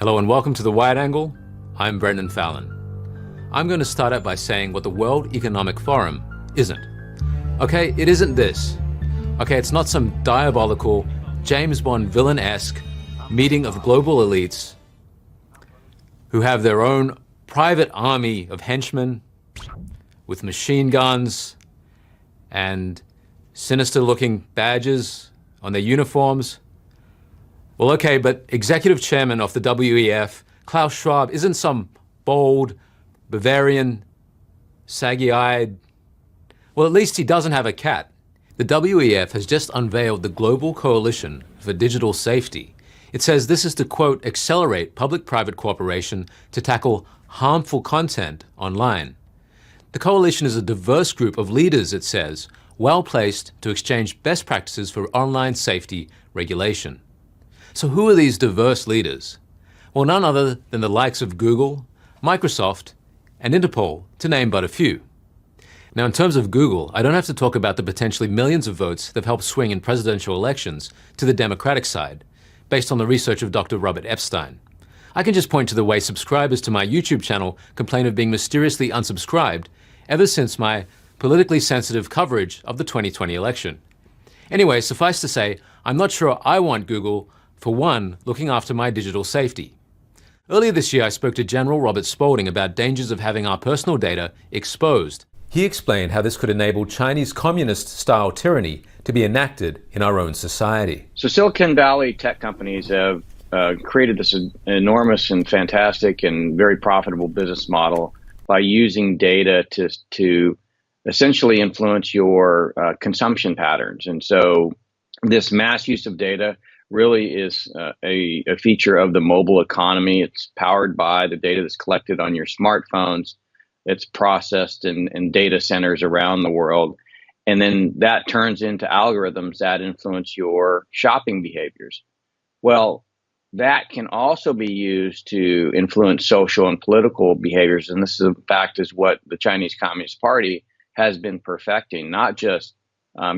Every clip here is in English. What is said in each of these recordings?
Hello and welcome to The Wide Angle. I'm Brendan Fallon. I'm going to start out by saying what the World Economic Forum isn't. Okay, it isn't this. Okay, it's not some diabolical, James Bond villain-esque meeting of global elites who have their own private army of henchmen with machine guns and sinister-looking badges on their uniforms. Well, okay, but executive chairman of the WEF, Klaus Schwab, isn't some bold, Bavarian, saggy-eyed... Well, at least he doesn't have a cat. The WEF has just unveiled the Global Coalition for Digital Safety. It says this is to, quote, accelerate public-private cooperation to tackle harmful content online. The coalition is a diverse group of leaders, it says, well-placed to exchange best practices for online safety regulation. So who are these diverse leaders? Well, none other than the likes of Google, Microsoft, and Interpol, to name but a few. Now, in terms of Google, I don't have to talk about the potentially millions of votes they've helped swing in presidential elections to the Democratic side, based on the research of Dr. Robert Epstein. I can just point to the way subscribers to my YouTube channel complain of being mysteriously unsubscribed ever since my politically sensitive coverage of the 2020 election. Anyway, suffice to say, I'm not sure I want Google, for one, looking after my digital safety. Earlier this year, I spoke to General Robert Spaulding about dangers of having our personal data exposed. He explained how this could enable Chinese communist-style tyranny to be enacted in our own society. So Silicon Valley tech companies have created this enormous and fantastic and very profitable business model by using data to essentially influence your consumption patterns. And so this mass use of data really is a feature of the mobile economy. It's powered by the data that's collected on your smartphones. It's processed in data centers around the world. And then that turns into algorithms that influence your shopping behaviors. Well, that can also be used to influence social and political behaviors. And this, in fact, is what the Chinese Communist Party has been perfecting, not just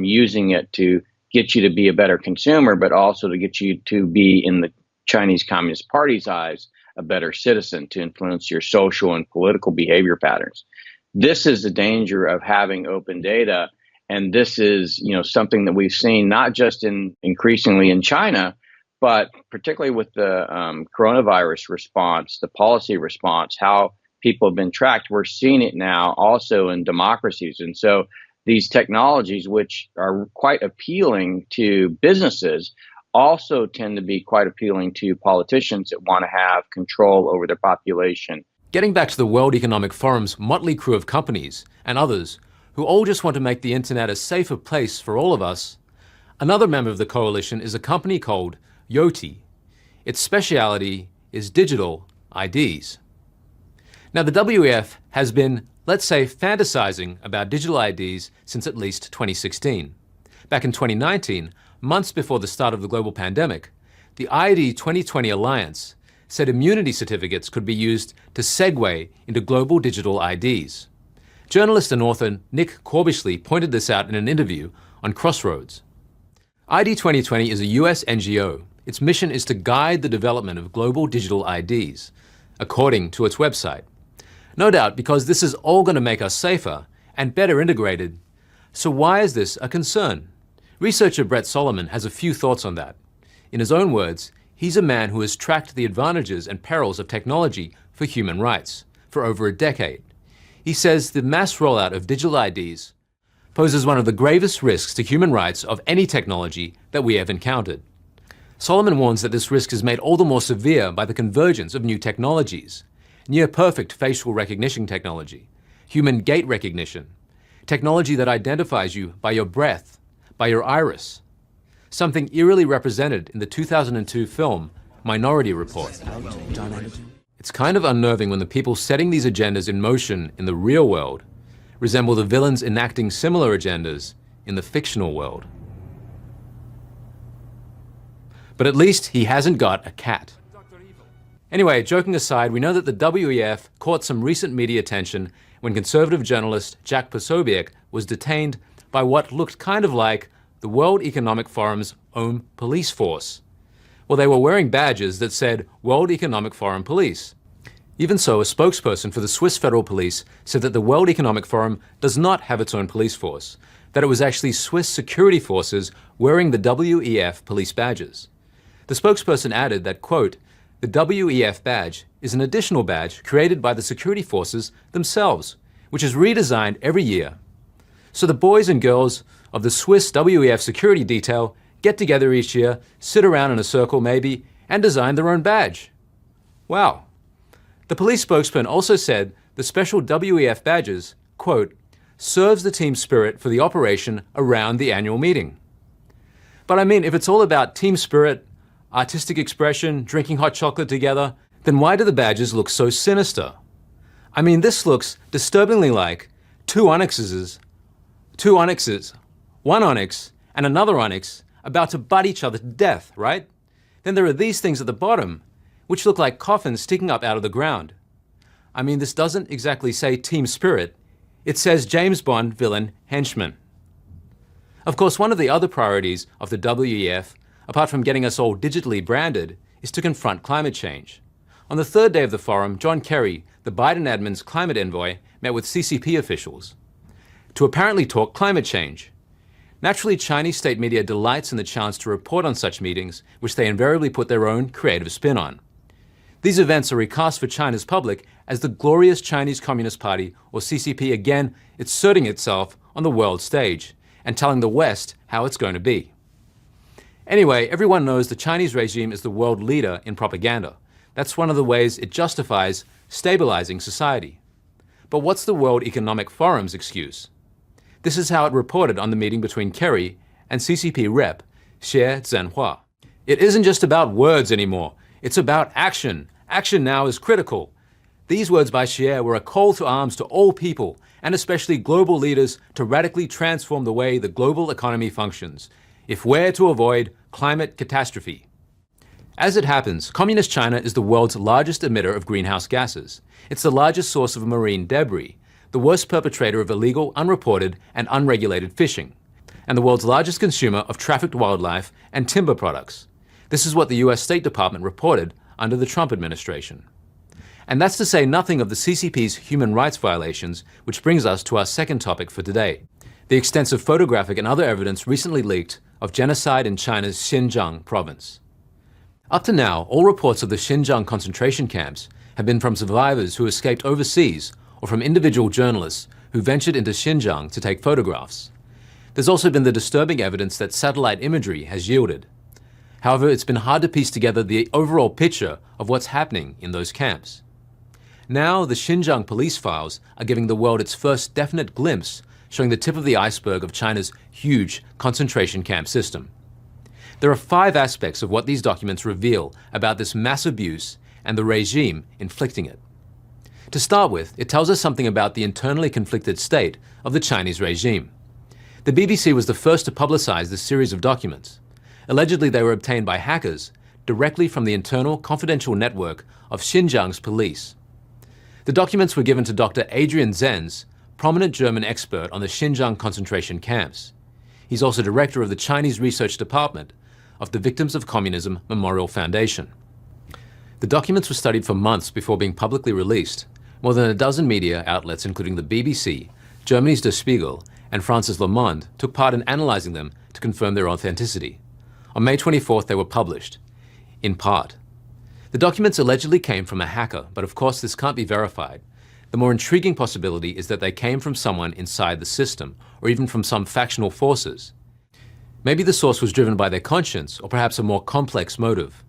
using it to get you to be a better consumer, but also to get you to be, in the Chinese Communist Party's eyes, a better citizen, to influence your social and political behavior patterns. This is the danger of having open data. And this is, something that we've seen not just increasingly in China, but particularly with the coronavirus response, the policy response, how people have been tracked. We're seeing it now also in democracies. And so these technologies, which are quite appealing to businesses, also tend to be quite appealing to politicians that want to have control over their population. Getting back to the World Economic Forum's motley crew of companies and others who all just want to make the internet a safer place for all of us, another member of the coalition is a company called Yoti. Its speciality is digital IDs. Now, the WEF has been, let's say, fantasizing about digital IDs since at least 2016. Back in 2019, months before the start of the global pandemic, the ID 2020 Alliance said immunity certificates could be used to segue into global digital IDs. Journalist and author Nick Corbishley pointed this out in an interview on Crossroads. ID 2020 is a US NGO. Its mission is to guide the development of global digital IDs, according to its website. No doubt because this is all going to make us safer and better integrated. So why is this a concern? Researcher Brett Solomon has a few thoughts on that. In his own words, he's a man who has tracked the advantages and perils of technology for human rights for over a decade. He says the mass rollout of digital IDs poses one of the gravest risks to human rights of any technology that we have encountered. Solomon warns that this risk is made all the more severe by the convergence of new technologies, near-perfect facial recognition technology, human gait recognition, technology that identifies you by your breath, by your iris, something eerily represented in the 2002 film Minority Report. It's kind of unnerving when the people setting these agendas in motion in the real world resemble the villains enacting similar agendas in the fictional world. But at least he hasn't got a cat. Anyway, joking aside, we know that the WEF caught some recent media attention when conservative journalist Jack Posobiec was detained by what looked kind of like the World Economic Forum's own police force. Well, they were wearing badges that said World Economic Forum Police. Even so, a spokesperson for the Swiss Federal Police said that the World Economic Forum does not have its own police force, that it was actually Swiss security forces wearing the WEF police badges. The spokesperson added that, quote, the WEF badge is an additional badge created by the security forces themselves, which is redesigned every year. So the boys and girls of the Swiss WEF security detail get together each year, sit around in a circle maybe, and design their own badge. Wow. The police spokesman also said the special WEF badges, quote, serves the team spirit for the operation around the annual meeting. But I mean, if it's all about team spirit, artistic expression, drinking hot chocolate together, then why do the badges look so sinister? I mean, this looks disturbingly like two onyxes, one onyx and another onyx about to butt each other to death, right? Then there are these things at the bottom, which look like coffins sticking up out of the ground. I mean, this doesn't exactly say team spirit. It says James Bond villain henchman. Of course, one of the other priorities of the WEF, apart from getting us all digitally branded, is to confront climate change. On the third day of the forum, John Kerry, the Biden admin's climate envoy, met with CCP officials to apparently talk climate change. Naturally, Chinese state media delights in the chance to report on such meetings, which they invariably put their own creative spin on. These events are recast for China's public as the glorious Chinese Communist Party, or CCP, again asserting itself on the world stage and telling the West how it's going to be. Anyway, everyone knows the Chinese regime is the world leader in propaganda. That's one of the ways it justifies stabilizing society. But what's the World Economic Forum's excuse? This is how it reported on the meeting between Kerry and CCP rep Xie Zhenhua. It isn't just about words anymore. It's about action. Action now is critical. These words by Xie were a call to arms to all people, and especially global leaders, to radically transform the way the global economy functions, if we're to avoid climate catastrophe. As it happens, Communist China is the world's largest emitter of greenhouse gases. It's the largest source of marine debris, the worst perpetrator of illegal, unreported, and unregulated fishing, and the world's largest consumer of trafficked wildlife and timber products. This is what the US State Department reported under the Trump administration. And that's to say nothing of the CCP's human rights violations, which brings us to our second topic for today, the extensive photographic and other evidence recently leaked of genocide in China's Xinjiang province. Up to now, all reports of the Xinjiang concentration camps have been from survivors who escaped overseas or from individual journalists who ventured into Xinjiang to take photographs. There's also been the disturbing evidence that satellite imagery has yielded. However, it's been hard to piece together the overall picture of what's happening in those camps. Now, the Xinjiang police files are giving the world its first definite glimpse, showing the tip of the iceberg of China's huge concentration camp system. There are 5 aspects of what these documents reveal about this mass abuse and the regime inflicting it. To start with, it tells us something about the internally conflicted state of the Chinese regime. The BBC was the first to publicize this series of documents. Allegedly, they were obtained by hackers directly from the internal confidential network of Xinjiang's police. The documents were given to Dr. Adrian Zenz, prominent German expert on the Xinjiang concentration camps. He's also director of the Chinese Research Department of the Victims of Communism Memorial Foundation. The documents were studied for months before being publicly released. More than a dozen media outlets, including the BBC, Germany's Der Spiegel, and France's Le Monde, took part in analyzing them to confirm their authenticity. On May 24th, they were published, in part. The documents allegedly came from a hacker, but of course this can't be verified. The more intriguing possibility is that they came from someone inside the system, or even from some factional forces. Maybe the source was driven by their conscience, or perhaps a more complex motive.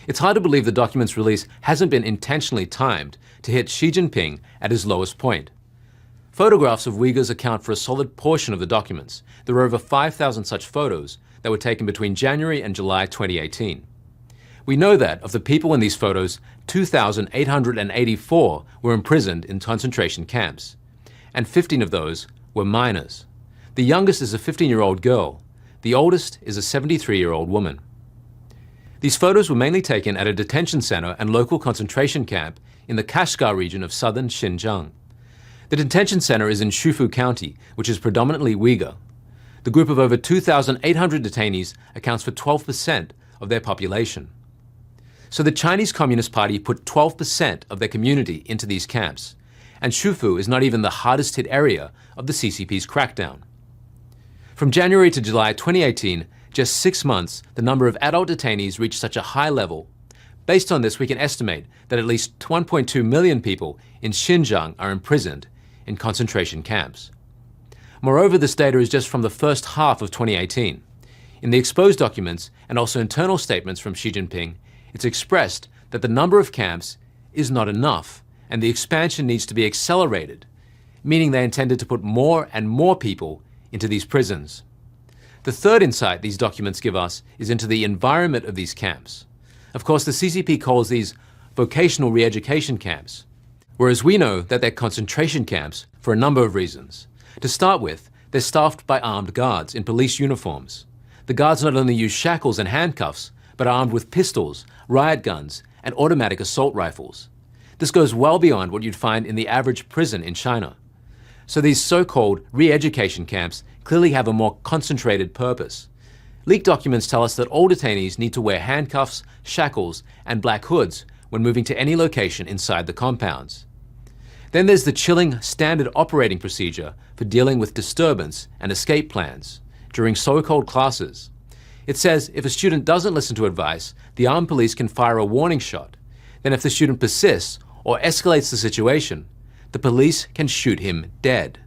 It's hard to believe the document's release hasn't been intentionally timed to hit Xi Jinping at his lowest point. Photographs of Uyghurs account for a solid portion of the documents. There are over 5,000 such photos that were taken between January and July 2018. We know that, of the people in these photos, 2,884 were imprisoned in concentration camps, and 15 of those were minors. The youngest is a 15-year-old girl. The oldest is a 73-year-old woman. These photos were mainly taken at a detention center and local concentration camp in the Kashgar region of southern Xinjiang. The detention center is in Shufu County, which is predominantly Uyghur. The group of over 2,800 detainees accounts for 12% of their population. So the Chinese Communist Party put 12% of their community into these camps, and Shufu is not even the hardest hit area of the CCP's crackdown. From January to July 2018, just 6 months, the number of adult detainees reached such a high level. Based on this, we can estimate that at least 1.2 million people in Xinjiang are imprisoned in concentration camps. Moreover, this data is just from the first half of 2018. In the exposed documents and also internal statements from Xi Jinping, it's expressed that the number of camps is not enough and the expansion needs to be accelerated, meaning they intended to put more and more people into these prisons. The third insight these documents give us is into the environment of these camps. Of course, the CCP calls these vocational re-education camps, whereas we know that they're concentration camps for a number of reasons. To start with, they're staffed by armed guards in police uniforms. The guards not only use shackles and handcuffs, but are armed with pistols, riot guns, and automatic assault rifles. This goes well beyond what you'd find in the average prison in China. So these so-called re-education camps clearly have a more concentrated purpose. Leaked documents tell us that all detainees need to wear handcuffs, shackles, and black hoods when moving to any location inside the compounds. Then there's the chilling standard operating procedure for dealing with disturbance and escape plans during so-called classes. It says if a student doesn't listen to advice, the armed police can fire a warning shot. Then if the student persists or escalates the situation, the police can shoot him dead.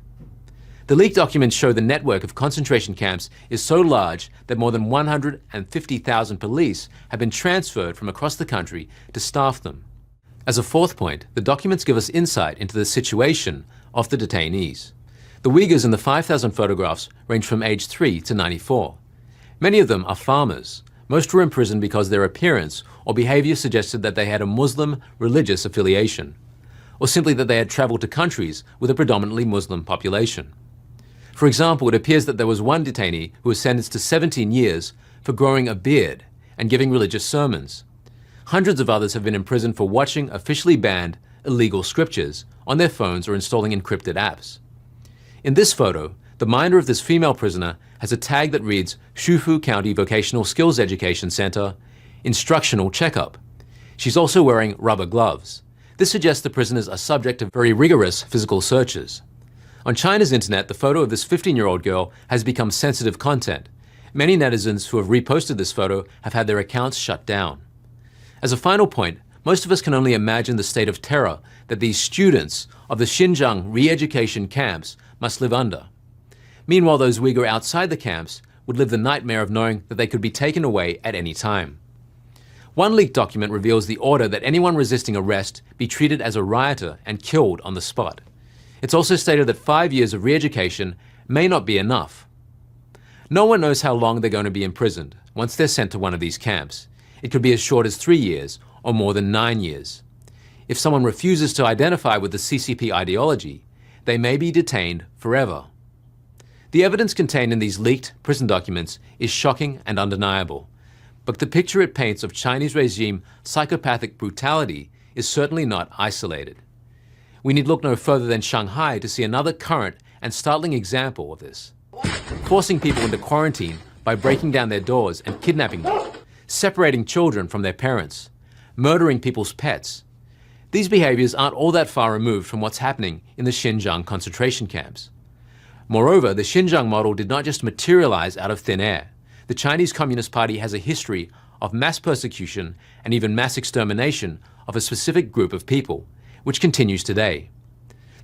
The leaked documents show the network of concentration camps is so large that more than 150,000 police have been transferred from across the country to staff them. As a fourth point, the documents give us insight into the situation of the detainees. The Uyghurs in the 5,000 photographs range from age 3 to 94. Many of them are farmers. Most were imprisoned because their appearance or behavior suggested that they had a Muslim religious affiliation, or simply that they had traveled to countries with a predominantly Muslim population. For example, it appears that there was one detainee who was sentenced to 17 years for growing a beard and giving religious sermons. Hundreds of others have been imprisoned for watching officially banned illegal scriptures on their phones or installing encrypted apps. In this photo, the minder of this female prisoner has a tag that reads Shufu County Vocational Skills Education Center, Instructional Checkup. She's also wearing rubber gloves. This suggests the prisoners are subject to very rigorous physical searches. On China's internet, the photo of this 15-year-old girl has become sensitive content. Many netizens who have reposted this photo have had their accounts shut down. As a final point, most of us can only imagine the state of terror that these students of the Xinjiang re-education camps must live under. Meanwhile, those Uyghur outside the camps would live the nightmare of knowing that they could be taken away at any time. One leaked document reveals the order that anyone resisting arrest be treated as a rioter and killed on the spot. It's also stated that 5 years of re-education may not be enough. No one knows how long they're going to be imprisoned once they're sent to one of these camps. It could be as short as 3 years or more than 9 years. If someone refuses to identify with the CCP ideology, they may be detained forever. The evidence contained in these leaked prison documents is shocking and undeniable, but the picture it paints of Chinese regime psychopathic brutality is certainly not isolated. We need look no further than Shanghai to see another current and startling example of this. Forcing people into quarantine by breaking down their doors and kidnapping them, separating children from their parents, murdering people's pets. These behaviors aren't all that far removed from what's happening in the Xinjiang concentration camps. Moreover, the Xinjiang model did not just materialize out of thin air. The Chinese Communist Party has a history of mass persecution and even mass extermination of a specific group of people, which continues today.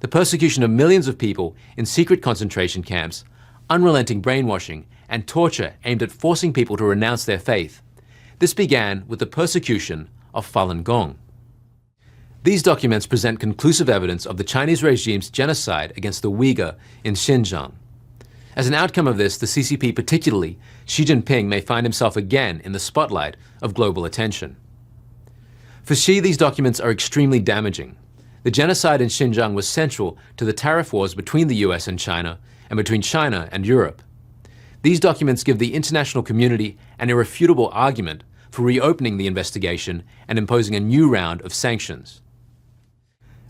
The persecution of millions of people in secret concentration camps, unrelenting brainwashing, and torture aimed at forcing people to renounce their faith. This began with the persecution of Falun Gong. These documents present conclusive evidence of the Chinese regime's genocide against the Uyghur in Xinjiang. As an outcome of this, the CCP, particularly Xi Jinping, may find himself again in the spotlight of global attention. For Xi, these documents are extremely damaging. The genocide in Xinjiang was central to the tariff wars between the US and China, and between China and Europe. These documents give the international community an irrefutable argument for reopening the investigation and imposing a new round of sanctions.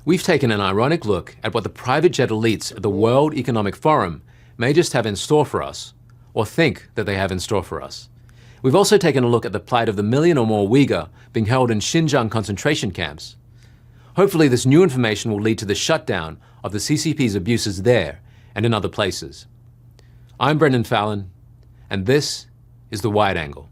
We've taken an ironic look at what the private jet elites at the World Economic Forum may just have in store for us, or think that they have in store for us. We've also taken a look at the plight of the million or more Uyghur being held in Xinjiang concentration camps. Hopefully this new information will lead to the shutdown of the CCP's abuses there and in other places. I'm Brendan Fallon, and this is The Wide Angle.